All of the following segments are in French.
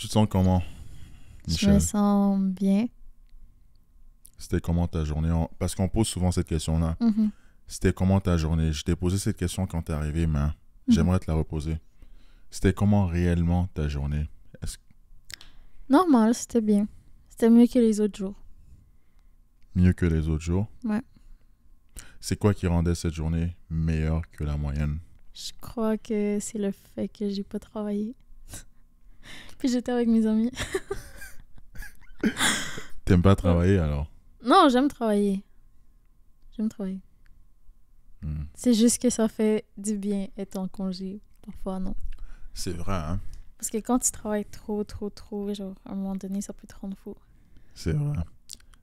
Tu te sens comment, Je me Michel? sens bien. C'était comment ta journée? Parce qu'on pose souvent cette question-là. Mhm, C'était comment ta journée? Je t'ai posé cette question quand t'es arrivé, mais mhm. j'aimerais te la reposer. C'était comment réellement ta journée? Est-ce Normal, c'était bien. C'était mieux que les autres jours. mieux que les autres jours? Ouais. C'est quoi qui rendait cette journée meilleure que la moyenne? Je crois que c'est le fait que j'ai pas travaillé. Puis j'étais avec mes amis. T'aimes pas Ouais. travailler alors? Non, j'aime travailler. J'aime travailler. Hmm. C'est juste que ça fait du bien être en congé. Parfois, non. C'est vrai, hein? Parce que quand tu travailles trop, genre, à un moment donné, ça peut te rendre fou. C'est vrai.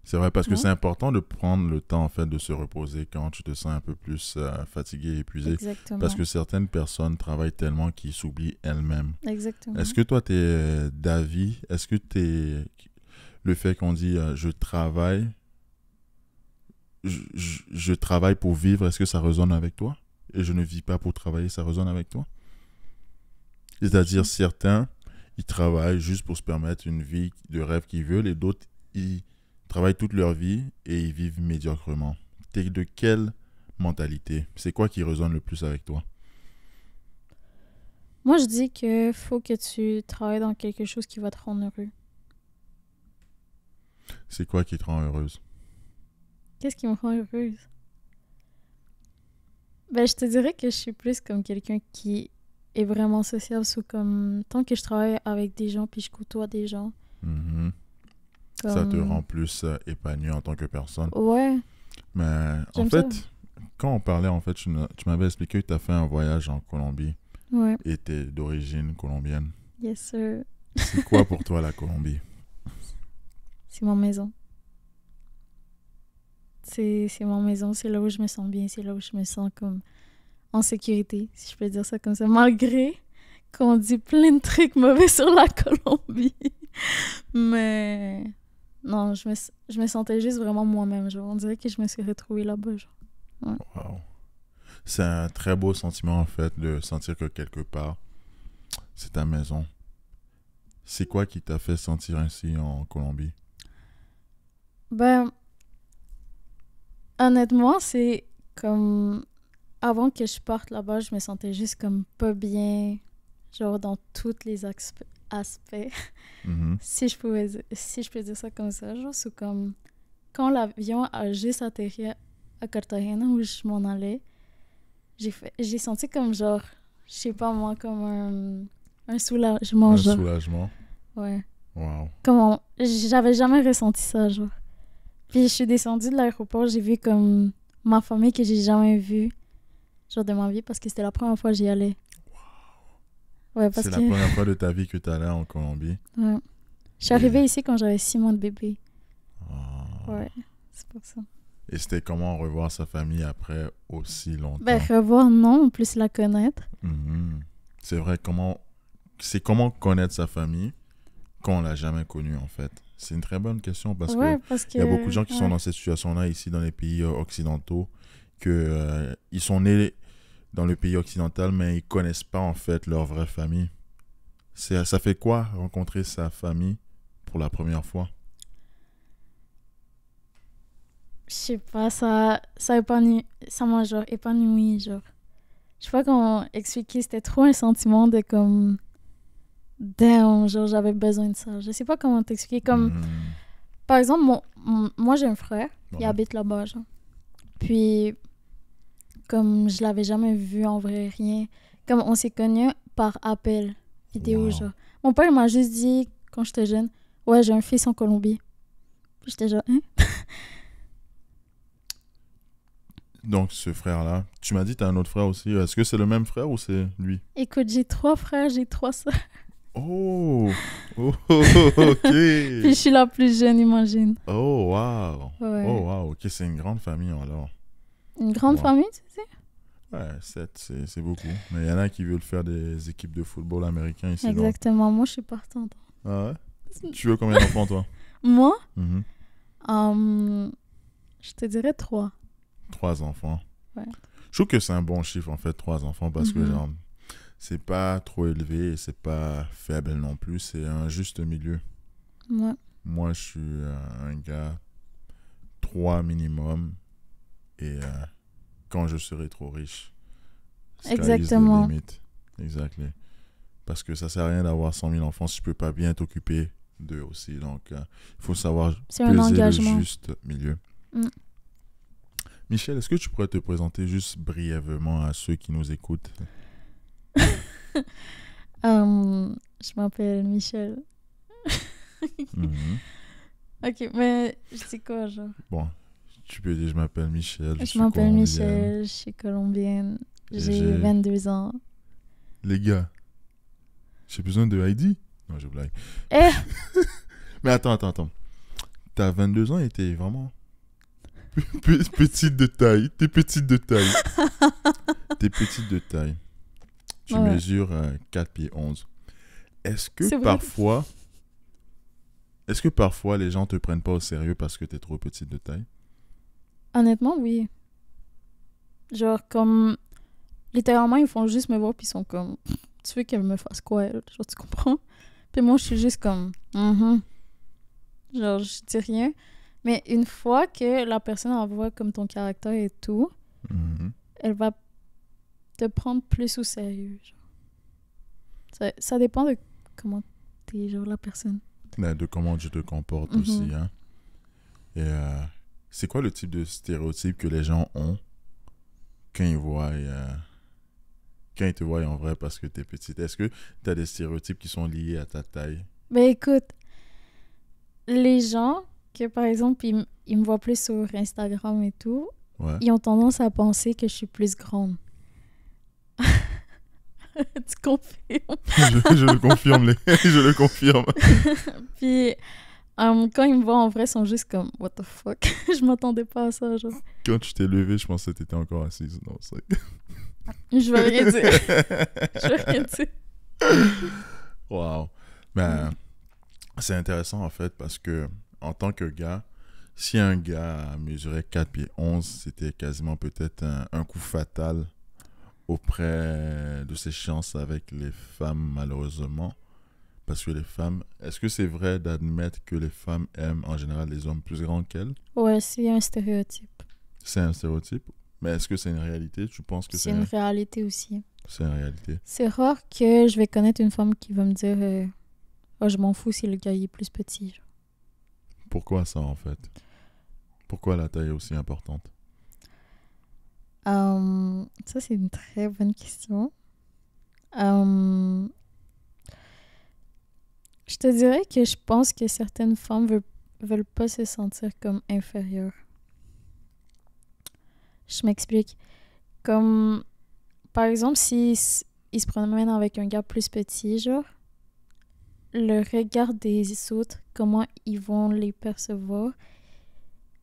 C'est vrai parce que Non? c'est important de prendre le temps en fait de se reposer quand tu te sens un peu plus fatigué et épuisé. Parce Exactement. que certaines personnes travaillent tellement qu'ils s'oublient elles-mêmes. Exactement. Est-ce que toi, tu es d'avis? Est-ce que le fait qu'on dit je travaille, je travaille pour vivre, est-ce que ça résonne avec toi? Et je ne vis pas pour travailler, ça résonne avec toi? C'est-à-dire certains, ils travaillent juste pour se permettre une vie de rêve qu'ils veulent et d'autres, ils travaillent toute leur vie et ils vivent médiocrement. T'es de quelle mentalité? C'est quoi qui résonne le plus avec toi? Moi, je dis que faut que tu travailles dans quelque chose qui va te rendre heureux. C'est quoi qui te rend heureuse? Qu'est-ce qui me rend heureuse? Ben, je te dirais que je suis plus comme quelqu'un qui est vraiment sociable. Sous comme, tant que je travaille avec des gens puis je côtoie des gens, Mhm. Ça te comme... rend plus épanoui en tant que personne. Ouais, Mais en j'aime ça. fait, quand on parlait, en fait, tu m'avais expliqué que tu as fait un voyage en Colombie Ouais, et tu es d'origine colombienne. yes sir. C'est quoi pour toi la Colombie? C'est ma maison. C'est ma maison, c'est là où je me sens bien, c'est là où je me sens comme en sécurité, si je peux dire ça comme ça. Malgré qu'on dit plein de trucs mauvais sur la Colombie. Mais non, je me sentais juste vraiment moi-même. Genre, on dirait que je me suis retrouvée là-bas. Genre. Ouais. Wow. C'est un très beau sentiment en fait de sentir que quelque part, c'est ta maison. C'est quoi qui t'a fait sentir ainsi en Colombie? Ben, honnêtement, c'est comme avant que je parte là-bas, je me sentais juste comme pas bien, genre dans tous les aspects. Mhm. Si je peux dire ça comme ça, genre, c'est comme quand l'avion a juste atterri à Cartagena où je m'en allais, j'ai senti comme genre, je sais pas moi, comme un soulagement, Un genre. soulagement. Ouais. Wow. J'avais jamais ressenti ça, genre. Puis je suis descendue de l'aéroport, j'ai vu comme ma famille que j'ai jamais vue, genre de ma vie, parce que c'était la première fois que j'y allais. Ouais, parce C'est la que, première fois de ta vie que tu allais en Colombie. ouais. Je suis Et, arrivée ici quand j'avais 6 mois de bébé. ah. Ouais, c'est pour ça. Et c'était comment revoir sa famille après aussi longtemps? Ben, revoir, non, en plus la connaître. Mhm. C'est vrai, comment connaître sa famille quand on l'a jamais connue en fait? C'est une très bonne question parce que Ouais, parce il y a beaucoup de que, gens qui sont ouais. dans cette situation-là ici dans les pays occidentaux que ils sont nés dans le pays occidental mais ils connaissent pas en fait leur vraie famille. Ça fait quoi rencontrer sa famille pour la première fois? Je sais pas, ça m'a genre épanoui, genre. Je sais pas comment expliquer, c'était trop un sentiment de comme, damn, genre j'avais besoin de ça. Je sais pas comment t'expliquer, comme, Mhm. par exemple, moi j'ai un frère, il Ouais. habite là-bas, genre. Puis, comme je l'avais jamais vu en vrai, rien. Comme on s'est connus par appel vidéo, Wow. genre. Mon père il m'a juste dit, quand j'étais jeune, ouais, j'ai un fils en Colombie. Puis j'étais genre, hein? Donc ce frère-là, tu m'as dit tu as un autre frère aussi. Est-ce que c'est le même frère ou c'est lui? Écoute, j'ai 3 frères, j'ai 3 sœurs. Oh, oh, ok. Puis je suis la plus jeune, imagine. Oh, wow. Oh, Ouais. wow. Ok, c'est une grande famille alors. Une grande Wow. famille, tu sais? Ouais, 7, c'est beaucoup. Mais il y en a qui veulent faire des équipes de football américain ici, non? Exactement. Moi, je suis partante. Ah ouais? Tu veux combien d'enfants, toi? Moi, Mhm. euh, je te dirais 3. 3 enfants. Ouais. Je trouve que c'est un bon chiffre, en fait, 3 enfants, parce que, Mhm. genre, C'est pas trop élevé et c'est pas faible non plus. C'est un juste milieu. Ouais. Moi, je suis un gars 3 minimum. Et quand je serai trop riche, sky is the Exactement. limit. Exactly. Parce que ça sert à rien d'avoir 100 000 enfants si tu peux pas bien t'occuper d'eux aussi. Donc, il faut savoir C'est un peser le engagement. juste milieu. Mm. Michel, est-ce que tu pourrais te présenter juste brièvement à ceux qui nous écoutent? Je m'appelle Michel. Mhm. Ok, mais je sais quoi, genre? Bon, tu peux dire je m'appelle Michel, je Je suis m'appelle colombienne. Michel, je suis colombienne, Et j'ai 22 ans. Les gars, j'ai besoin de ID? Non, je blague. Eh! Mais attends. T'as 22 ans et t'es vraiment petite de taille. T'es petite de taille. T'es petite de taille. Tu Ouais. mesures 4 pieds 11. Est-ce que C'est vrai. parfois les gens te prennent pas au sérieux parce que t'es trop petite de taille? Honnêtement, oui. Genre, comme... Littéralement, ils font juste me voir, puis ils sont comme... Tu veux qu'elle me fasse quoi, elle? Genre, tu comprends? Puis moi, je suis juste comme... Genre, je dis rien. Mais une fois que la personne en voit comme ton caractère et tout, Mhm. elle va te prendre plus au sérieux. Genre. Ça dépend de comment t'es, genre, la personne. De comment tu te comportes Mhm. aussi, hein? Et c'est quoi le type de stéréotype que les gens ont quand ils te voient en vrai parce que t'es petite? Est-ce que t'as des stéréotypes qui sont liés à ta taille? Ben écoute, les gens que, par exemple, ils me voient plus sur Instagram et tout, Ouais. ils ont tendance à penser que je suis plus grande. Tu confirmes? je le confirme, je le confirme. Puis, quand ils me voient en vrai, ils sont juste comme « What the fuck? » Je m'attendais pas à ça, genre. Quand tu t'es levé, je pensais que t'étais encore assise. Non, c'est... Je vais rien dire. Je vais rien dire. Wow. Ben, c'est intéressant en fait parce que en tant que gars, si un gars mesurait 4 pieds 11, c'était quasiment peut-être un coup fatal auprès de ses chances avec les femmes, malheureusement. Parce que les femmes, est-ce que c'est vrai d'admettre que les femmes aiment en général les hommes plus grands qu'elles? Ouais, c'est un stéréotype. C'est un stéréotype. Mais est-ce que c'est une réalité? Tu penses que C'est une réalité aussi. c'est une réalité? C'est rare que je vais connaître une femme qui va me dire oh, je m'en fous si le gars il est plus petit. Genre. Pourquoi ça en fait? Pourquoi la taille est aussi importante? Ça, c'est une très bonne question. Je te dirais que je pense que certaines femmes veulent pas se sentir comme inférieures. Je m'explique. Comme, par exemple, si ils se promènent avec un gars plus petit, genre, le regard des autres, comment ils vont les percevoir,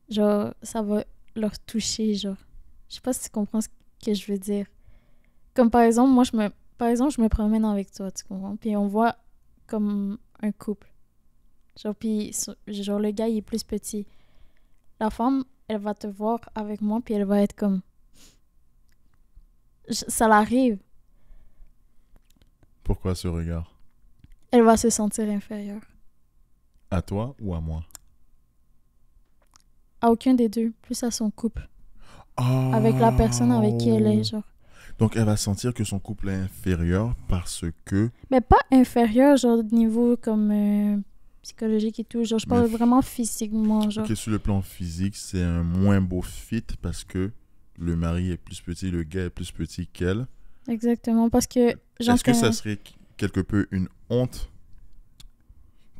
genre, ça va leur toucher, genre. Je sais pas si tu comprends ce que je veux dire. Comme par exemple, je me promène avec toi, tu comprends? Puis on voit comme un couple. Genre, puis, genre, le gars, il est plus petit. La femme, elle va te voir avec moi, puis elle va être comme... Ça l'arrive. Pourquoi ce regard? Elle va se sentir inférieure. À toi ou à moi? À aucun des deux, plus à son couple. Oh. Avec la personne avec qui elle est, genre. Donc elle va sentir que son couple est inférieur parce que... Mais pas inférieure, genre, de niveau comme psychologique et tout. Genre, je parle vraiment physiquement, genre. Ok, sur le plan physique, c'est un moins beau fit parce que le mari est plus petit, le gars est plus petit qu'elle. Exactement, parce que... Est-ce que ça serait quelque peu une honte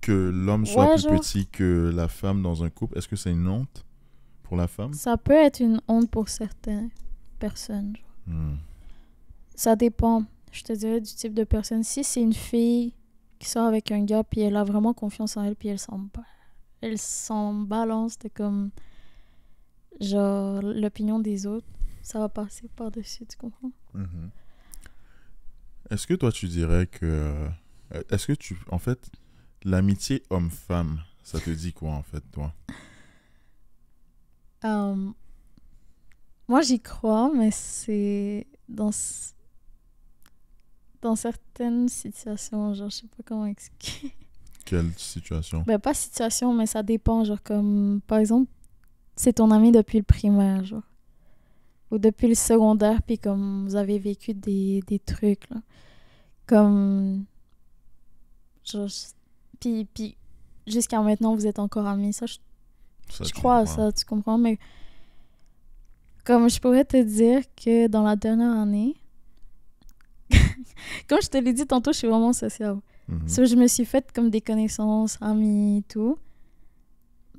que l'homme soit plus petit que la femme dans un couple? Est-ce que c'est une honte pour la femme? Ça peut être une honte pour certaines personnes. Ça dépend, je te dirais, du type de personne. Si c'est une fille qui sort avec un gars, puis elle a vraiment confiance en elle, puis elle s'en balance de comme... Genre, l'opinion des autres, ça va passer par-dessus, tu comprends? Mm-hmm. Est-ce que toi, tu dirais que... Est-ce que tu... En fait, l'amitié homme-femme, ça te dit quoi, en fait, toi? Moi, j'y crois, mais c'est dans... dans certaines situations, genre, je sais pas comment expliquer. Quelle situation? Ben, pas situation, mais ça dépend, genre, comme, par exemple, c'est ton ami depuis le primaire, genre, ou depuis le secondaire, puis comme vous avez vécu des trucs, là, comme, genre, puis jusqu'à maintenant, vous êtes encore amis, ça, Ça, je tu crois à crois. ça, tu comprends, mais comme je pourrais te dire que dans la dernière année, comme je te l'ai dit tantôt, je suis vraiment sociable. Mhm. So, je me suis faite comme des connaissances, amis et tout.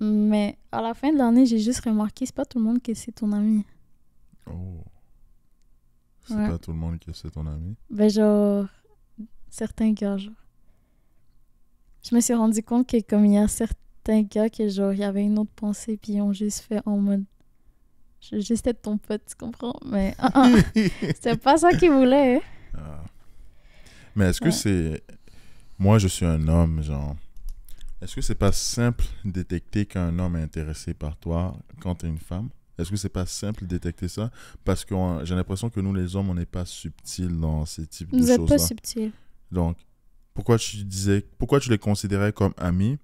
Mais à la fin de l'année, j'ai juste remarqué, c'est pas tout le monde qui c'est ton ami. Oh. C'est Ouais. pas tout le monde qui c'est ton ami. Ben genre, certains gars, genre. Je me suis rendu compte que comme il y a certains gars que genre, il y avait une autre pensée, puis ils ont juste fait en mode, je veux juste être ton pote, tu comprends? Mais c'était pas ça qu'ils voulaient. Hein? Ah. Mais est-ce que Ouais. c'est... Moi, je suis un homme, genre... Est-ce que c'est pas simple de détecter qu'un homme est intéressé par toi quand t'es une femme? Est-ce que c'est pas simple de détecter ça? Parce que j'ai l'impression que nous, les hommes, on n'est pas subtils dans ces types de Vous êtes pas choses-là. subtil. Donc, pourquoi tu les considérais comme amis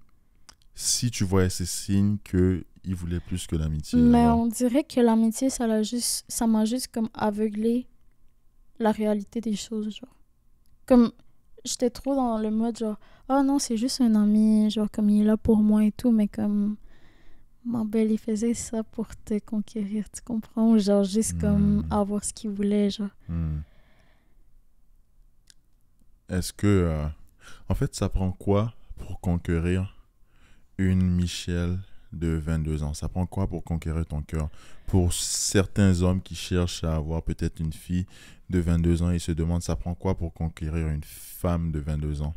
si tu voyais ces signes qu'ils voulaient plus que l'amitié? Mais Alors? on dirait que l'amitié, ça m'a juste comme aveuglé la réalité des choses, genre. Comme, j'étais trop dans le mode genre, oh non, c'est juste un ami, genre, comme il est là pour moi et tout, mais comme, ma belle, il faisait ça pour te conquérir, tu comprends? Ou genre, juste comme avoir ce qu'il voulait, genre. Hmm. Est-ce que... en fait, ça prend quoi pour conquérir une Michelle de 22 ans? Ça prend quoi pour conquérir ton cœur? Pour certains hommes qui cherchent à avoir peut-être une fille de 22 ans, ils se demandent ça prend quoi pour conquérir une femme de 22 ans?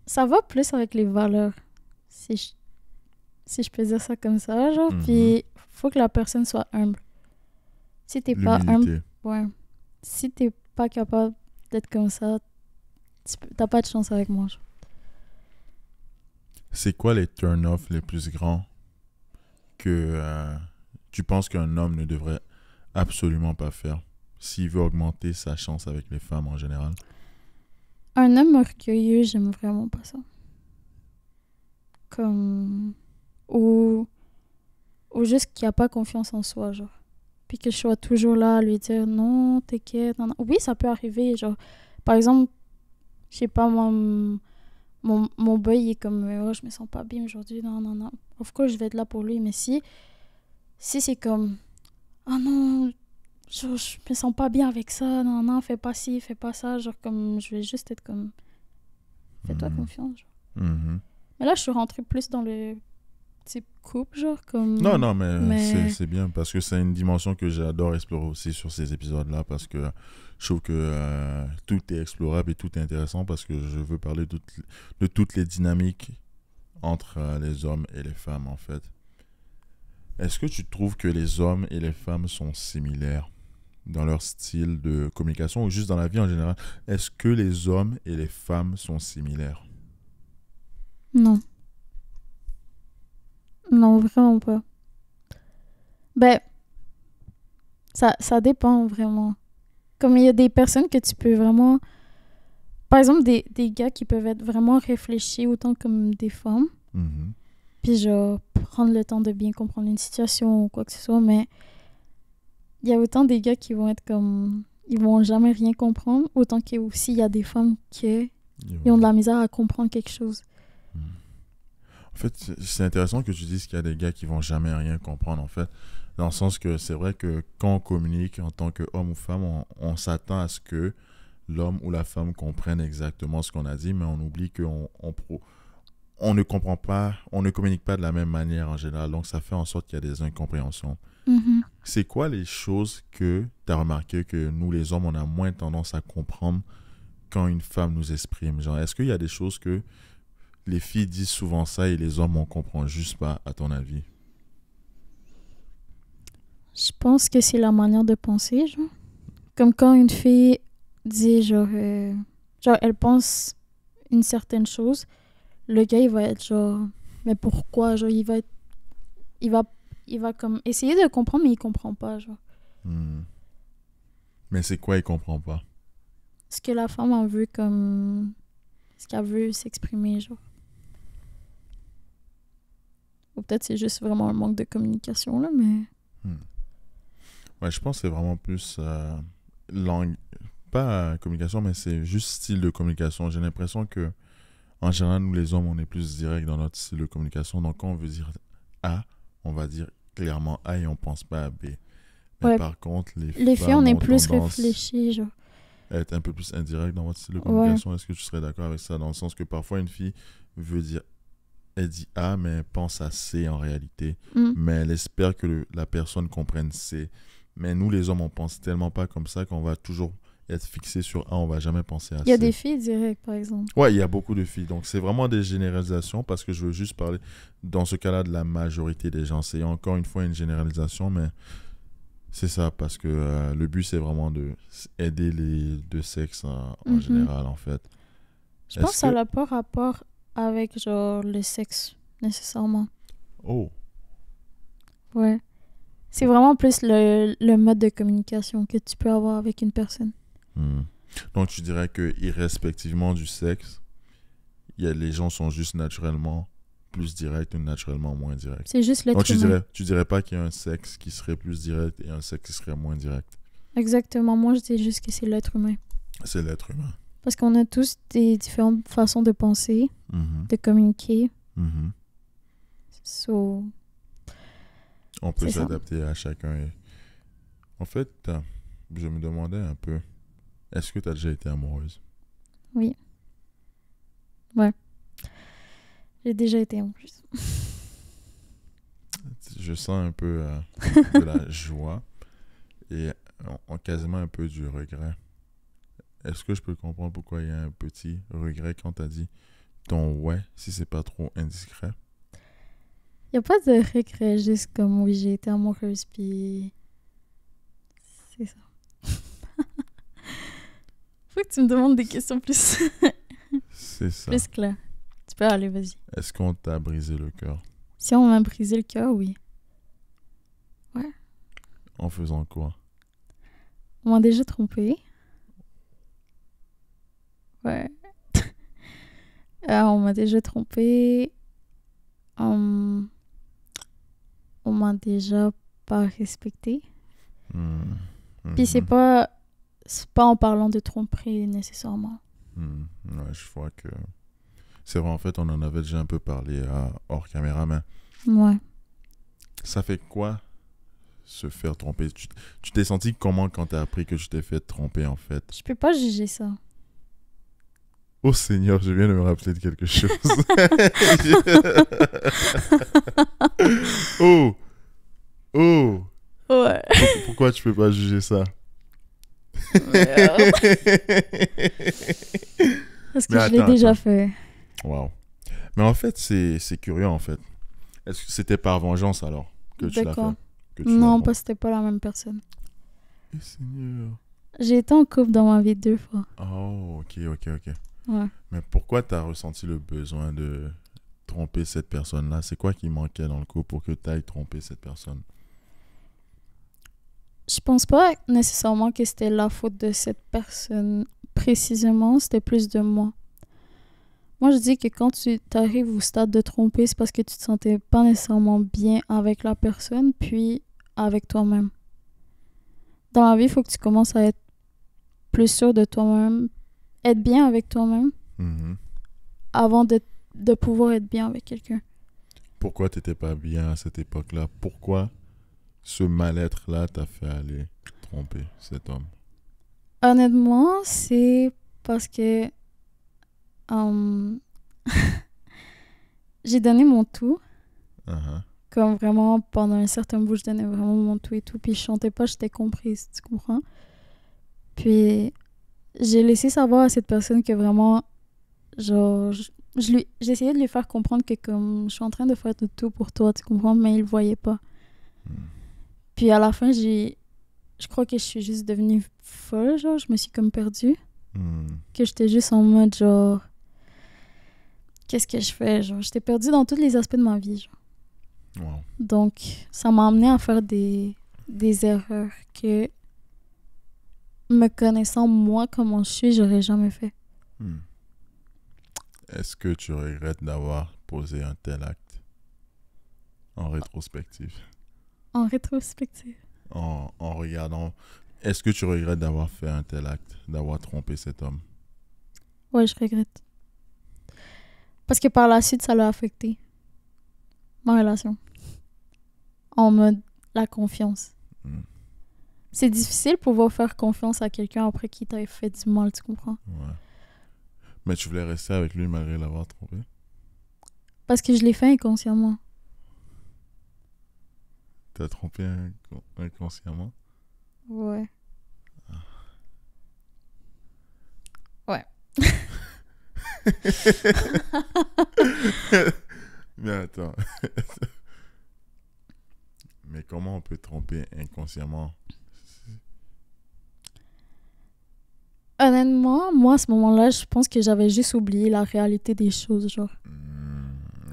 Ça va plus avec les valeurs, si je, si je peux dire ça comme ça, genre. Mhm. Puis, faut que la personne soit humble. Si t'es pas humble, L'humilité. ouais. Si t'es pas capable d'être comme ça, t'as pas de chance avec moi, genre. C'est quoi les turn-off les plus grands que tu penses qu'un homme ne devrait absolument pas faire s'il veut augmenter sa chance avec les femmes en général? Un homme orgueilleux, j'aime vraiment pas ça. Comme... Ou juste qu'il a pas confiance en soi, genre. Puis que je sois toujours là à lui dire non, t'inquiète, non, non. Oui, ça peut arriver, genre. Par exemple, je sais pas, moi, mon boy, il est comme, oh, je me sens pas bien aujourd'hui, non, non, non. Of course, je vais être là pour lui, mais si c'est comme, ah non, je me sens pas bien avec ça, non, non, fais pas ci, fais pas ça, genre, comme, je vais juste être comme, fais-toi Mhm. confiance, genre. Mhm. Mais là, je suis rentrée plus dans le type couple, genre, comme... Non, non, mais, Mais... c'est bien parce que c'est une dimension que j'adore explorer aussi sur ces épisodes-là parce que je trouve que tout est explorable et tout est intéressant parce que je veux parler de toutes les dynamiques entre les hommes et les femmes en fait. Est-ce que tu trouves que les hommes et les femmes sont similaires dans leur style de communication ou juste dans la vie en général? Est-ce que les hommes et les femmes sont similaires? Non. Non, vraiment pas. Ben, ça dépend vraiment. Comme il y a des personnes que tu peux vraiment... Par exemple, des gars qui peuvent être vraiment réfléchis autant comme des femmes. Mhm. Puis genre, prendre le temps de bien comprendre une situation ou quoi que ce soit. Mais il y a autant des gars qui vont être comme... Ils vont jamais rien comprendre. Autant qu'il y a aussi, il y a des femmes qui ils ont de la misère à comprendre quelque chose. En fait, c'est intéressant que tu dises qu'il y a des gars qui vont jamais rien comprendre, en fait. Dans le sens que c'est vrai que quand on communique en tant qu'homme ou femme, on s'attend à ce que l'homme ou la femme comprenne exactement ce qu'on a dit, mais on oublie qu'on on ne comprend pas, on ne communique pas de la même manière en général. Donc, ça fait en sorte qu'il y a des incompréhensions. Mhm. C'est quoi les choses que tu as remarqué que nous, les hommes, on a moins tendance à comprendre quand une femme nous exprime? Genre, est-ce qu'il y a des choses que les filles disent souvent ça et les hommes, on comprend juste pas, à ton avis? Je pense que c'est la manière de penser, genre. Comme quand une fille dit, genre elle pense une certaine chose, le gars, il va être genre, mais pourquoi? Genre, il va, il va comme essayer de comprendre, mais il comprend pas, genre. Hmm. Mais c'est quoi, il comprend pas? ce que la femme en veut comme... ce qu'elle veut s'exprimer, genre. Ou peut-être c'est juste vraiment un manque de communication, là, mais... Ouais, je pense que c'est vraiment plus langue, pas communication, mais c'est juste style de communication. J'ai l'impression que en général, nous les hommes, on est plus direct dans notre style de communication. Donc quand on veut dire A, on va dire clairement A et on pense pas à B. Mais Ouais. par contre, Les les filles, on femmes est ont plus tendance réfléchis, genre. à être un peu plus indirect dans votre style de communication. Est-ce que tu serais d'accord avec ça? Dans le sens que parfois une fille veut dire, elle dit A, mais elle pense à C en réalité. Mais elle espère que la personne comprenne C. Mais nous, les hommes, on pense tellement pas comme ça qu'on va toujours être fixé sur A, on va jamais penser à C. Il y a des filles directes, par exemple. Ouais, il y a beaucoup de filles. Donc, c'est vraiment des généralisations parce que je veux juste parler, dans ce cas-là, de la majorité des gens. C'est encore une fois une généralisation, mais c'est ça parce que le but, c'est vraiment d'aider les deux sexes en général, en fait. Je pense que ça n'a pas rapport avec, genre, le sexe, nécessairement. Oh. Ouais. C'est vraiment plus le mode de communication que tu peux avoir avec une personne. Donc, tu dirais que irrespectivement du sexe, les gens sont juste naturellement plus directs ou naturellement moins directs. C'est juste l'être Donc, humain. tu dirais pas qu'il y a un sexe qui serait plus direct et un sexe qui serait moins direct. Exactement. Moi, je dis juste que c'est l'être humain. C'est l'être humain. Parce qu'on a tous des différentes façons de penser, de communiquer. So, on peut c'est ça. s'adapter à chacun. En fait, je me demandais un peu, est-ce que tu as déjà été amoureuse? Oui. Ouais. J'ai déjà été amoureuse. Je sens un peu de la joie et quasiment un peu du regret. Est-ce que je peux comprendre pourquoi il y a un petit regret quand tu as dit ton ouais, si c'est pas trop indiscret? Il n'y a pas de regret, juste comme oui, j'ai été amoureuse, puis c'est ça. Faut que tu me demandes des questions plus, C'est ça. plus claires. Tu peux aller, vas-y. Est-ce qu'on t'a brisé le cœur? Si on m'a brisé le cœur, oui. Ouais. En faisant quoi? On m'a déjà trompé. Ouais. On m'a déjà trompé. On m'a déjà pas respecté. Puis c'est pas en parlant de tromperie nécessairement. Ouais, je vois que c'est vrai, en fait, on en avait déjà un peu parlé hors caméra, mais Ouais. ça fait quoi se faire tromper? Tu t'es senti comment quand t'as appris que tu t'es fait tromper, en fait? Je peux pas juger ça. Oh Seigneur, je viens de me rappeler de quelque chose. Oh! Oh! Ouais. Pourquoi tu peux pas juger ça? Parce que Mais je l'ai déjà fait. Wow. Mais en fait, c'est curieux, en fait. Est-ce que c'était par vengeance, alors, que tu l'as fait? Que tu Non, l'as parce que c'était pas la même personne. Eh, Seigneur. J'ai été en couple dans ma vie 2 fois. Oh, ok. Ouais. Mais pourquoi tu as ressenti le besoin de tromper cette personne-là? C'est quoi qui manquait dans le couple pour que tu ailles tromper cette personne? Je pense pas nécessairement que c'était la faute de cette personne précisément, c'était plus de moi. Moi, je dis que quand tu t'arrives au stade de tromper, c'est parce que tu te sentais pas nécessairement bien avec la personne, puis avec toi-même. Dans la vie, il faut que tu commences à être plus sûr de toi-même, être bien avec toi-même, avant de pouvoir être bien avec quelqu'un. Pourquoi tu n'étais pas bien à cette époque-là? Pourquoi ce mal-être-là t'a fait aller tromper cet homme? Honnêtement, c'est parce que j'ai donné mon tout. Comme vraiment, pendant un certain bout, je donnais vraiment mon tout et tout. Puis je chantais pas, j'étais comprise, tu comprends? Puis j'ai laissé savoir à cette personne que vraiment, genre, j'essayais de lui faire comprendre que comme je suis en train de faire tout pour toi, tu comprends? Mais il le voyait pas. Puis à la fin, je crois que je suis juste devenue folle, genre, je me suis comme perdue. Que j'étais juste en mode, genre, qu'est-ce que je fais? Genre, j'étais perdue dans tous les aspects de ma vie, genre. Wow. Donc, ça m'a amené à faire des erreurs que me connaissant moi comment je suis, j'aurais jamais fait. Hmm. Est-ce que tu regrettes d'avoir posé un tel acte en rétrospective? En rétrospective. En regardant, est-ce que tu regrettes d'avoir fait un tel acte, d'avoir trompé cet homme? Ouais, je regrette. Parce que par la suite, ça l'a affecté. Ma relation. En mode, la confiance. Hmm. C'est difficile de pouvoir faire confiance à quelqu'un après qui t'a fait du mal, tu comprends? Ouais. Mais tu voulais rester avec lui malgré l'avoir trompé? Parce que je l'ai fait inconsciemment. T'as trompé inconsciemment? Ouais. Ouais. Mais attends. Mais comment on peut tromper inconsciemment? Honnêtement, moi, à ce moment-là, je pense que j'avais juste oublié la réalité des choses, genre.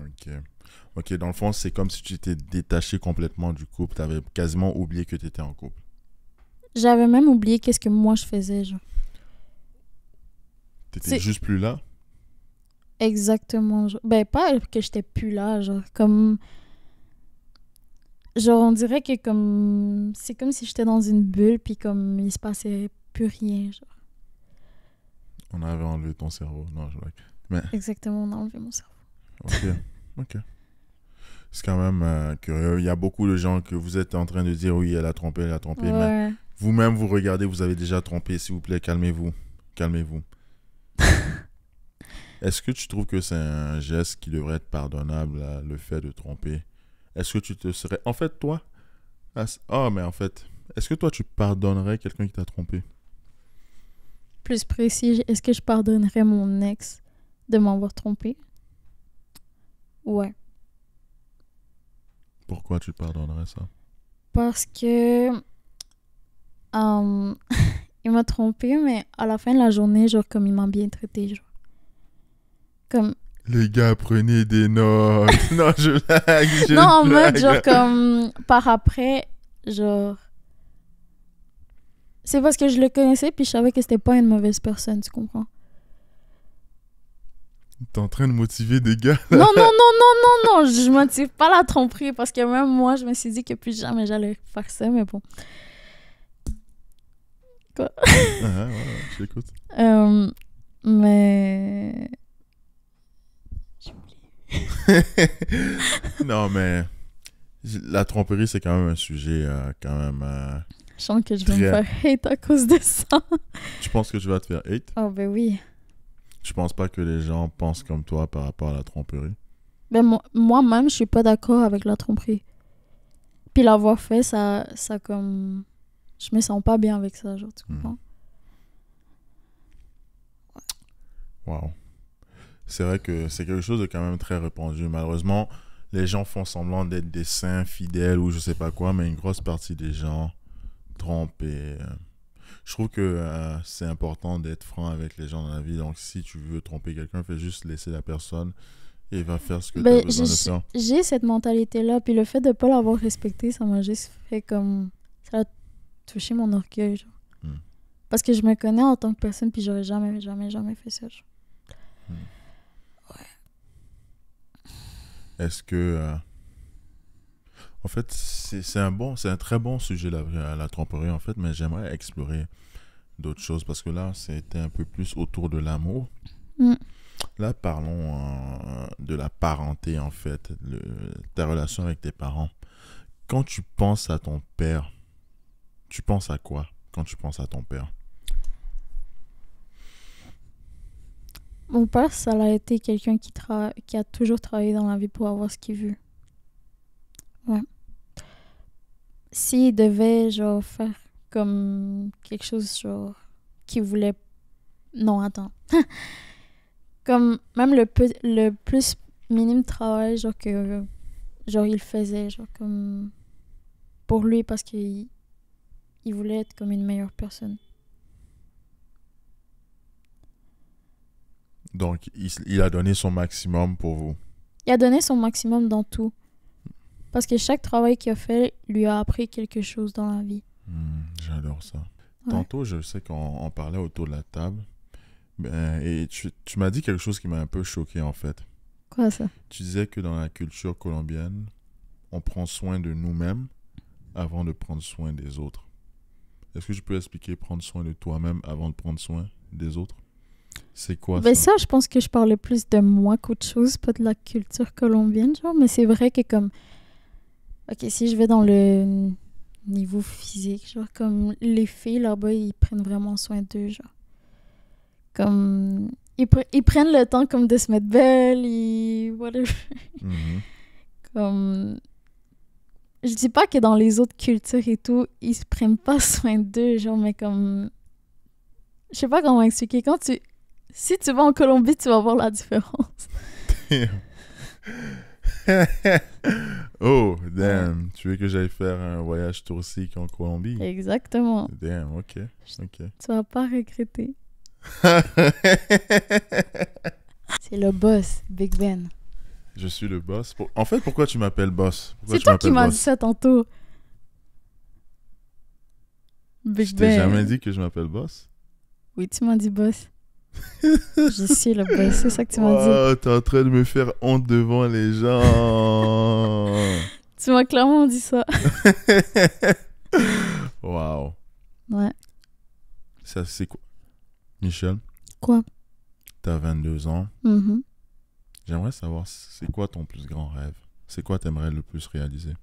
Ok. Ok, dans le fond, c'est comme si tu t'étais détaché complètement du couple. T'avais quasiment oublié que t'étais en couple. J'avais même oublié qu'est-ce que moi je faisais, genre. T'étais juste plus là? Exactement. Genre. Ben, pas que j'étais plus là, genre. Comme. Genre, on dirait que comme. C'est comme si j'étais dans une bulle, puis comme il se passait plus rien, genre. On avait enlevé ton cerveau. Non, je vois. Mais... Exactement, on a enlevé mon cerveau. Ok, ok. C'est quand même curieux. Il y a beaucoup de gens que vous êtes en train de dire oui, elle a trompé, Ouais. mais vous-même vous regardez, vous avez déjà trompé. S'il vous plaît, calmez-vous. Calmez-vous. Est-ce que tu trouves que c'est un geste qui devrait être pardonnable, là, le fait de tromper? Est-ce que tu te serais... En fait, toi... mais en fait, est-ce que toi, tu pardonnerais quelqu'un qui t'a trompé? Plus précis, est-ce que je pardonnerais mon ex de m'avoir trompé? Ouais. Pourquoi tu pardonnerais ça? Parce que il m'a trompé, mais à la fin de la journée, genre comme il m'a bien traité, genre. Comme... Les gars, prenez des notes. Non, je blague. Non, en mode, genre comme par après, genre... C'est parce que je le connaissais, puis je savais que c'était pas une mauvaise personne, tu comprends? T'es en train de motiver des gars, Non, là. non, non, non, non, non, je motive pas la tromperie, parce que même moi, je me suis dit que plus jamais j'allais faire ça, mais bon. Quoi? Ouais, je t'écoute. Mais... Non, mais la tromperie, c'est quand même un sujet quand même... Je sens que je vais me faire hate à cause de ça. Tu penses que tu vas te faire hate? Oh, ben oui. Tu penses pas que les gens pensent comme toi par rapport à la tromperie? Ben moi-même, je suis pas d'accord avec la tromperie. Puis l'avoir fait, ça comme... Je me sens pas bien avec ça, genre, tu comprends? Wow. C'est vrai que c'est quelque chose de quand même très répandu. Malheureusement, les gens font semblant d'être des saints fidèles ou je sais pas quoi, mais une grosse partie des gens trompent et... je trouve que c'est important d'être franc avec les gens dans la vie. Donc, si tu veux tromper quelqu'un, fais juste laisser la personne et va faire ce que tu as besoin de faire. J'ai cette mentalité-là, puis le fait de pas l'avoir respecté, ça m'a juste fait comme... Ça a touché mon orgueil, genre. Parce que je me connais en tant que personne, puis j'aurais jamais fait ça, genre. Ouais. Est-ce que... En fait, c'est un très bon sujet, la tromperie, en fait, mais j'aimerais explorer d'autres choses, parce que là, c'était un peu plus autour de l'amour. Là, parlons de la parenté, en fait, ta relation avec tes parents. Quand tu penses à ton père, tu penses à quoi quand tu penses à ton père? Mon père, ça a été quelqu'un qui a toujours travaillé dans la vie pour avoir ce qu'il veut. Ouais. S'il devait, genre, faire comme quelque chose, genre, qu'il voulait... Non, attends. Comme même le plus minime travail, genre, que... Genre, il faisait, genre, comme... Pour lui, parce qu'il voulait être comme une meilleure personne. Donc, il a donné son maximum pour vous. Il a donné son maximum dans tout. Parce que chaque travail qu'il a fait lui a appris quelque chose dans la vie. J'adore ça. Ouais. Tantôt, je sais qu'on parlait autour de la table. Et tu m'as dit quelque chose qui m'a un peu choqué, en fait. Quoi ça? Tu disais que dans la culture colombienne, on prend soin de nous-mêmes avant de prendre soin des autres. Est-ce que tu peux expliquer prendre soin de toi-même avant de prendre soin des autres? C'est quoi Ben ça? ça, je pense que je parlais plus de moi qu'autre chose, pas de la culture colombienne, genre. Mais c'est vrai que comme... Ok, si je vais dans le niveau physique, genre, comme les filles là-bas, ils prennent vraiment soin d'eux, genre. Comme... Ils prennent le temps comme de se mettre belle, whatever. Mhm. Comme... Je dis pas que dans les autres cultures et tout, ils se prennent pas soin d'eux, genre, mais comme... Je sais pas comment expliquer. Si tu vas en Colombie, tu vas voir la différence. Oh, damn. Tu veux que j'aille faire un voyage touristique en Colombie? Exactement. Damn, ok. Ok. Tu vas pas regretter. C'est le boss, Big Ben. Je suis le boss. En fait, pourquoi tu m'appelles boss? Pourquoi C'est tu toi qui m'appelles m'as boss? dit ça tantôt. Big Je t'ai Ben. jamais dit que je m'appelle boss? Oui, tu m'as dit boss. Je suis le boss, c'est ça que tu m'as dit. Oh, t'es en train de me faire honte devant les gens. Tu m'as clairement dit ça. Wow. Ouais. Ça, c'est quoi? Michel, Quoi? t'as 22 ans. Mhm. J'aimerais savoir, c'est quoi ton plus grand rêve? C'est quoi t'aimerais le plus réaliser?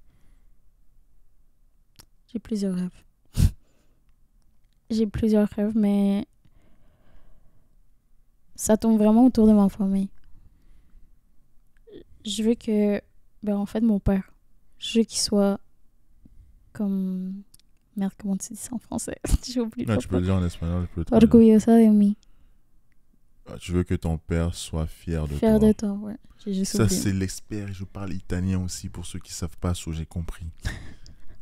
J'ai plusieurs rêves. J'ai plusieurs rêves, mais ça tourne vraiment autour de ma famille. Je veux que, ben en fait, mon père, je veux qu'il soit comme... Merde, comment tu dis ça en français? J'ai oublié. Ah, tu peux le dire en espagnol, je peux te Orgullosa de mí. Tu veux que ton père soit fier de Fier toi. de toi, ouais. J'ai juste Ça, oublié. c'est l'expert. Je parle italien aussi pour ceux qui savent pas, so j'ai compris.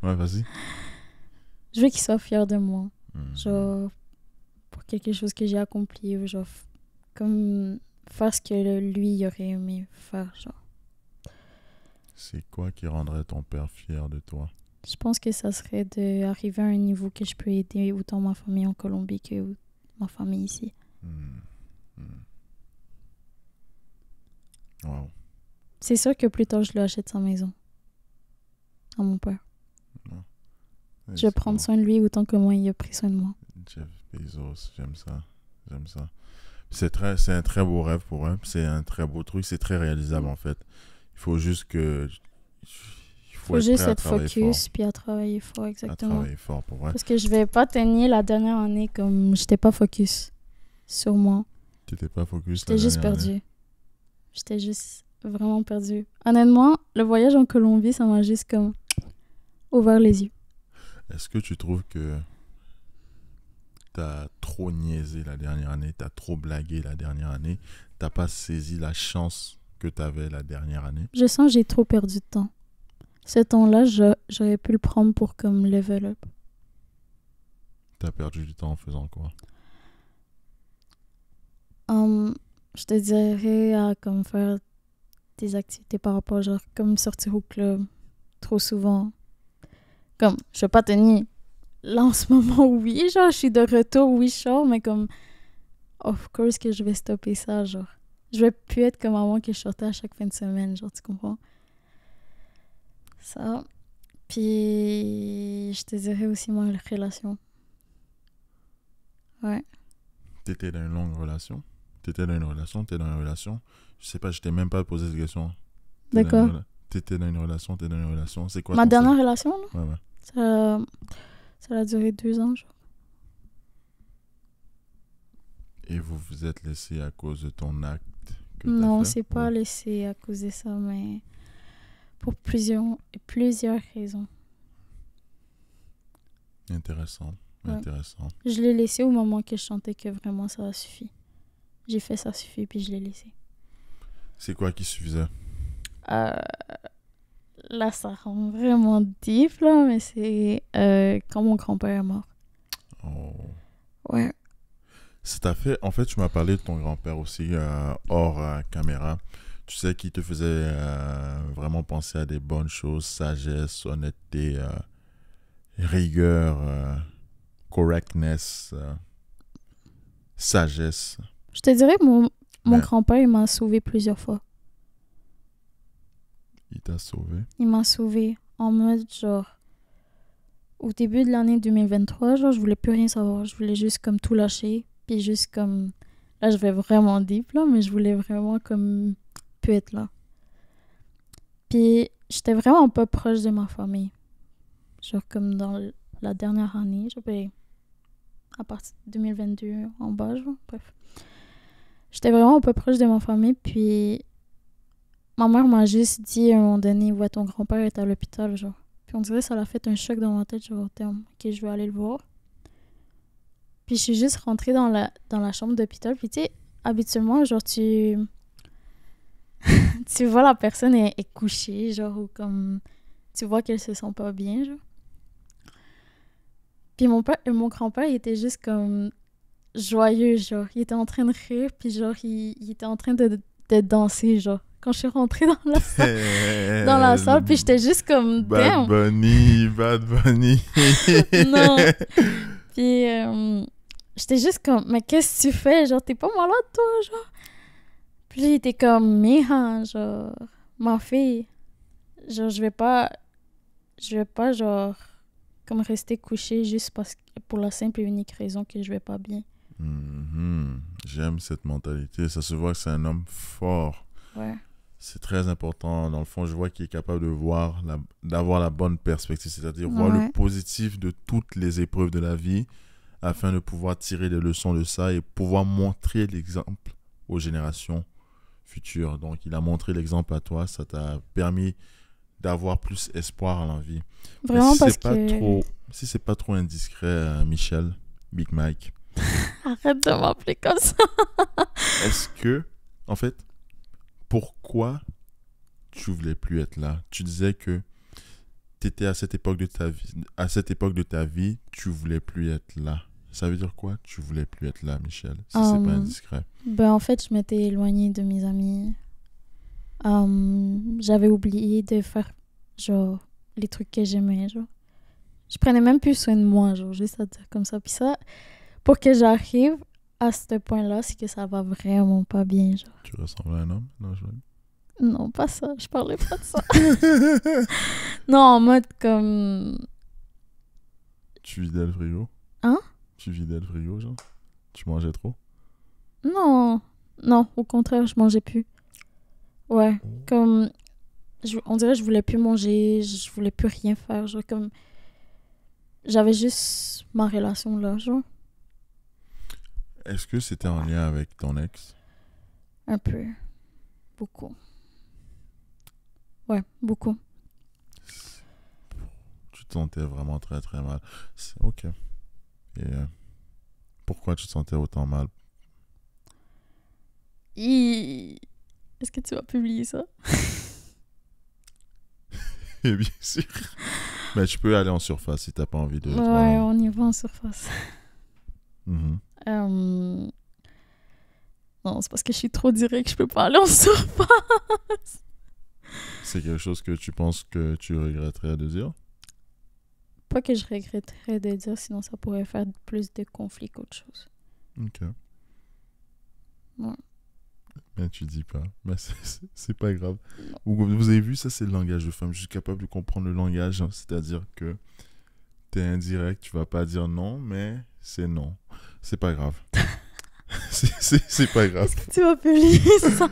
Ouais, vas-y. Je veux qu'il soit fier de moi. Mhm. Genre, pour quelque chose que j'ai accompli, ou genre, comme faire ce que lui, il aurait aimé faire, genre. C'est quoi qui rendrait ton père fier de toi? Je pense que ça serait d'arriver à un niveau que je peux aider autant ma famille en Colombie que ma famille ici. Hmm. Wow. C'est sûr que plus tard, je lui achète sa maison. À mon père. Ouais, Je vais c'est prendre cool. soin de lui autant que moi, il a pris soin de moi. Jeff Bezos, j'aime ça. J'aime ça. C'est un très beau rêve pour eux. C'est un très beau truc. C'est très réalisable en fait. Il faut juste que. Il faut Faut être juste prêt à être travailler focus puis à travailler fort, fort. À exactement. travailler fort pour vrai. Parce que je vais pas tenir la dernière année comme j'étais pas focus sur moi. Tu n'étais pas focus J'étais la juste dernière année. perdue. J'étais juste vraiment perdue. Honnêtement, le voyage en Colombie, ça m'a juste comme ouvert les yeux. Est-ce que tu trouves que t'as trop niaisé la dernière année, t'as trop blagué la dernière année, t'as pas saisi la chance que t'avais la dernière année? Je sens que j'ai trop perdu de temps. Ce temps-là, j'aurais pu le prendre pour comme level up. T'as perdu du temps en faisant quoi? Je te dirais à comme faire des activités par rapport, genre comme sortir au club trop souvent. Comme, je vais pas tenir. Là, en ce moment, oui, genre, je suis de retour, oui, je sors, mais comme, of course que je vais stopper ça, genre. Je vais plus être comme avant que je sortais à chaque fin de semaine, genre, tu comprends? Ça. Puis, je te dirais aussi ma relation. Ouais. T'étais dans une longue relation? T'étais dans une relation? T'es dans une relation? Je sais pas, je t'ai même pas posé cette question. D'accord. T'étais dans une relation, t'es dans une relation. C'est quoi Ma ton dernière relation, là, Ouais, ouais. ça a duré 2 ans, genre. Et vous vous êtes laissé à cause de ton acte que t'as Non, fait? c'est pas Ou- laissé à cause de ça, mais pour plusieurs raisons. Intéressant, Ouais. intéressant. Je l'ai laissé au moment que je sentais que vraiment ça a suffi. J'ai fait ça suffit, puis je l'ai laissé. C'est quoi qui suffisait? Là, ça rend vraiment deep, là, mais c'est quand mon grand-père est mort. Oh. Ouais. Ça t'a fait... En fait, tu m'as parlé de ton grand-père aussi, hors caméra. Tu sais qu'il te faisait vraiment penser à des bonnes choses, sagesse, honnêteté, rigueur, correctness, sagesse. Je te dirais que mon Mais grand-père, il m'a sauvé plusieurs fois. il t'a sauvé. Il m'a sauvé en mode genre au début de l'année 2023, genre je voulais plus rien savoir, je voulais juste comme tout lâcher, puis juste comme là je vais vraiment deep là, mais je voulais vraiment comme plus être là. Puis j'étais vraiment pas proche de ma famille. Genre comme dans la dernière année, genre ben, à partir de 2022 en bas, genre, bref. J'étais vraiment pas proche de ma famille, puis ma mère m'a juste dit à un moment donné, ouais, ton grand-père est à l'hôpital, genre. Puis on dirait que ça l'a fait un choc dans ma tête, genre, ok, je vais aller le voir. Puis je suis juste rentrée dans la chambre d'hôpital, puis tu sais, habituellement, genre, tu vois la personne est couchée, genre, ou comme, tu vois qu'elle se sent pas bien, genre. Puis mon grand-père, il était juste comme joyeux, genre, il était en train de rire, puis genre, il était en train de danser, genre. Quand je suis rentrée dans la salle, puis j'étais juste comme, Bad damn! Bunny, Bad Bunny. Non. Puis j'étais juste comme, mais qu'est-ce que tu fais? Genre, t'es pas malade, toi, genre? Puis là, il était comme, Mia, genre, ma fille, genre, je vais pas, genre, comme rester couchée juste pour la simple et unique raison que je vais pas bien. Mhm. J'aime cette mentalité. Ça se voit que c'est un homme fort. Ouais. C'est très important. Dans le fond, je vois qu'il est capable de voir, d'avoir la bonne perspective, c'est-à-dire voir le positif de toutes les épreuves de la vie afin de pouvoir tirer des leçons de ça et pouvoir montrer l'exemple aux générations futures. Donc, il a montré l'exemple à toi. Ça t'a permis d'avoir plus espoir en la vie. Vraiment si parce c'est pas que... trop, si c'est pas trop indiscret, Michel, Big Mike, Arrête de m'appeler comme ça. est-ce que, en fait, pourquoi tu voulais plus être là? Tu disais que tu étais à cette époque de ta vie, tu voulais plus être là. Ça veut dire quoi? Tu voulais plus être là, Michel, si c'est pas indiscret. Ben en fait, je m'étais éloignée de mes amis. J'avais oublié de faire genre les trucs que j'aimais, genre. Je prenais même plus soin de moi, genre, juste à dire comme ça. Puis ça, pour que j'arrive à ce point-là, c'est que ça va vraiment pas bien, genre. Tu ressembles à un homme? Non, Non, pas ça. Je parlais pas de ça. Non, en mode comme... Tu vidais le frigo? Hein? Tu vidais le frigo, genre? Tu mangeais trop? Non. Non, au contraire, je mangeais plus. Ouais, comme... on dirait que je voulais plus manger, je voulais plus rien faire, genre comme... J'avais juste ma relation là, genre. Est-ce que c'était en lien avec ton ex? Un peu. Beaucoup. Ouais, beaucoup. Tu te sentais vraiment très très mal. Ok. Et pourquoi tu te sentais autant mal? Est-ce que tu vas publier ça? Bien sûr. Mais tu peux aller en surface si t'as pas envie de... Ouais, on y va en surface. Mm-hmm. Non, c'est parce que je suis trop direct que je peux pas aller en surface. C'est quelque chose que tu penses que tu regretterais de dire? Pas que je regretterais de dire, sinon ça pourrait faire plus de conflits qu'autre chose. Ok. Ouais. Mais tu dis pas. Mais c'est pas grave. Vous avez vu, ça c'est le langage de femme. Je suis capable de comprendre le langage. Hein. C'est-à-dire que t'es indirect, tu vas pas dire non, mais c'est non. C'est pas grave. c'est pas grave. Est-ce que tu vas publier ça?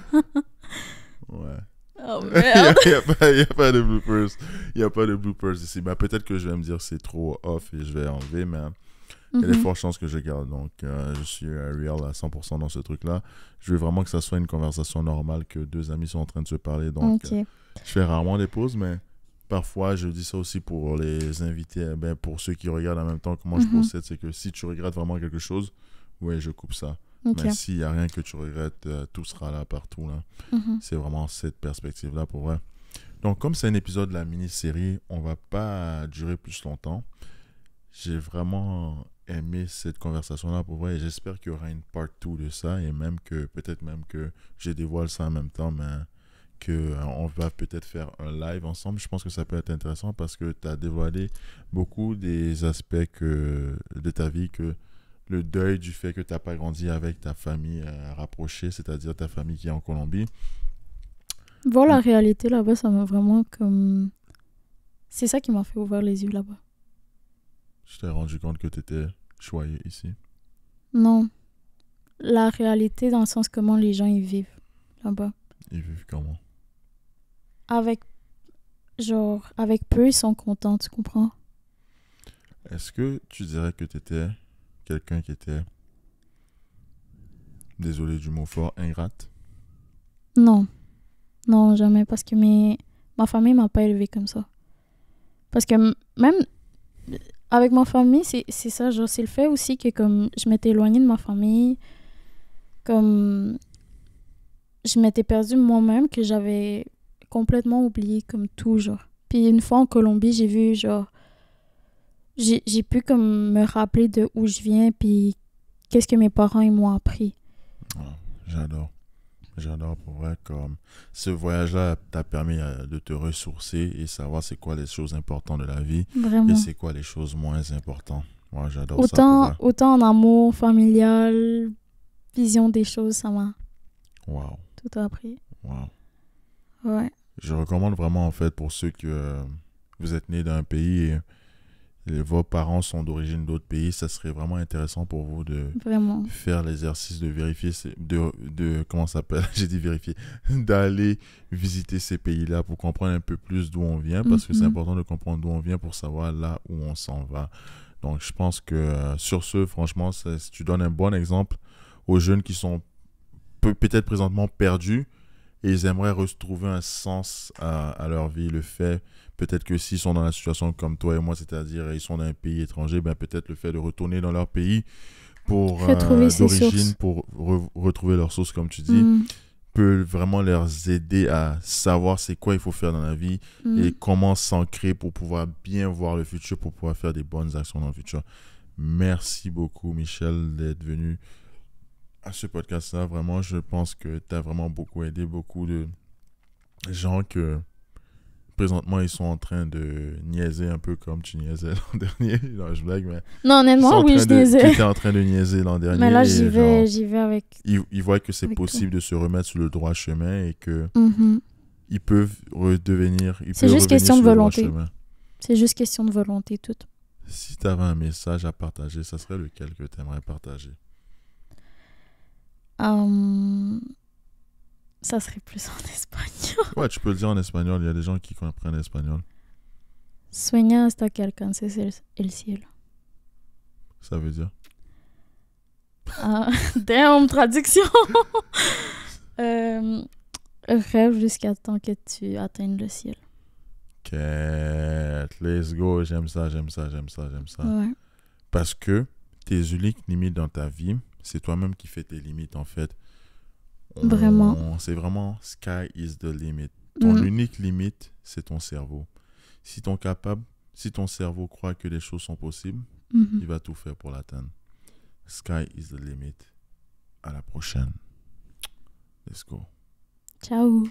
Ouais. Oh merde. Il n'y a pas de bloopers. Il n'y a pas de bloopers ici. Bah, peut-être que je vais me dire c'est trop off et je vais enlever, mais il y a des fortes chances que je garde. Donc, je suis real à 100% dans ce truc-là. Je veux vraiment que ça soit une conversation normale, que deux amis sont en train de se parler. Donc, je fais rarement des pauses, mais parfois, je dis ça aussi pour les invités, pour ceux qui regardent en même temps. Comment je procède, c'est que si tu regrettes vraiment quelque chose, ouais, je coupe ça. Okay. Mais s'il n'y a rien que tu regrettes, tout sera là partout. Là. C'est vraiment cette perspective-là pour vrai. Donc, comme c'est un épisode de la mini-série, on ne va pas durer plus longtemps. J'ai vraiment aimé cette conversation-là pour vrai et j'espère qu'il y aura une part 2 de ça et même que, peut-être même que je dévoile ça en même temps, mais que on va peut-être faire un live ensemble. Je pense que ça peut être intéressant parce que tu as dévoilé beaucoup des aspects de ta vie, que le deuil du fait que tu n'as pas grandi avec ta famille rapprochée, c'est-à-dire ta famille qui est en Colombie. Voir la réalité là-bas, ça m'a vraiment comme... C'est ça qui m'a fait ouvrir les yeux là-bas. Je t'ai rendu compte que tu étais choyé ici. Non. La réalité dans le sens comment les gens y vivent là-bas. Ils vivent comment? Avec peu, ils sont contents, tu comprends? Est-ce que tu dirais que tu étais quelqu'un qui était, désolé du mot fort, ingrate? Non. Non, jamais. Parce que ma famille m'a pas élevée comme ça. Parce que même avec ma famille, c'est ça. Genre, c'est le fait aussi que comme je m'étais éloignée de ma famille, comme je m'étais perdue moi-même, que j'avais complètement oublié comme tout, genre. Puis une fois en Colombie, j'ai vu, genre... J'ai pu comme me rappeler de où je viens, puis qu'est-ce que mes parents ils m'ont appris. Oh, j'adore. J'adore pour vrai, comme ce voyage-là t'a permis de te ressourcer et savoir c'est quoi les choses importantes de la vie Vraiment. et c'est quoi les choses moins importantes. Moi, j'adore ça pour vrai. Autant en amour, familial, vision des choses, ça m'a Wow, tout appris. wow. Ouais, Je recommande vraiment, en fait, pour ceux que vous êtes nés d'un pays et vos parents sont d'origine d'autres pays, ça serait vraiment intéressant pour vous de vraiment. faire l'exercice de vérifier, comment ça s'appelle, j'ai dit vérifier, d'aller visiter ces pays-là pour comprendre un peu plus d'où on vient, parce que c'est important de comprendre d'où on vient pour savoir là où on s'en va. Donc, je pense que sur ce, franchement, tu donnes un bon exemple aux jeunes qui sont peut-être présentement perdus et ils aimeraient retrouver un sens à leur vie. Le fait, peut-être que s'ils sont dans la situation comme toi et moi, c'est-à-dire ils sont dans un pays étranger, ben peut-être le fait de retourner dans leur pays pour d'origine, pour retrouver leurs sources, comme tu dis, peut vraiment leur aider à savoir c'est quoi il faut faire dans la vie et comment s'ancrer pour pouvoir bien voir le futur, pour pouvoir faire des bonnes actions dans le futur. Merci beaucoup, Michel, d'être venu à ce podcast-là. Vraiment, je pense que tu as vraiment beaucoup aidé beaucoup de gens que présentement ils sont en train de niaiser un peu comme tu niaisais l'an dernier. Non, je blague, mais non, honnêtement, oui, je niaisais. Tu étais en train de niaiser l'an dernier. Mais là, j'y vais avec... Ils voient que c'est possible de se remettre sur le droit chemin et que ils peuvent redevenir... C'est juste question de volonté. C'est juste question de volonté, tout. Si tu avais un message à partager, ça serait lequel que tu aimerais partager? Ça serait plus en espagnol. Ouais, tu peux le dire en espagnol. Il y a des gens qui comprennent l'espagnol. Sueña hasta que alcances el cielo. Ça veut dire? Damn, traduction! Rêve jusqu'à temps que tu atteignes le ciel. Let's go. J'aime ça, j'aime ça, j'aime ça, j'aime ça. Ouais. Parce que tes uniques limites dans ta vie, c'est toi-même qui fais tes limites, en fait. Vraiment. C'est vraiment sky is the limit. Ton unique limite, c'est ton cerveau. Si ton cerveau croit que les choses sont possibles, il va tout faire pour l'atteindre. Sky is the limit. À la prochaine. Let's go. Ciao.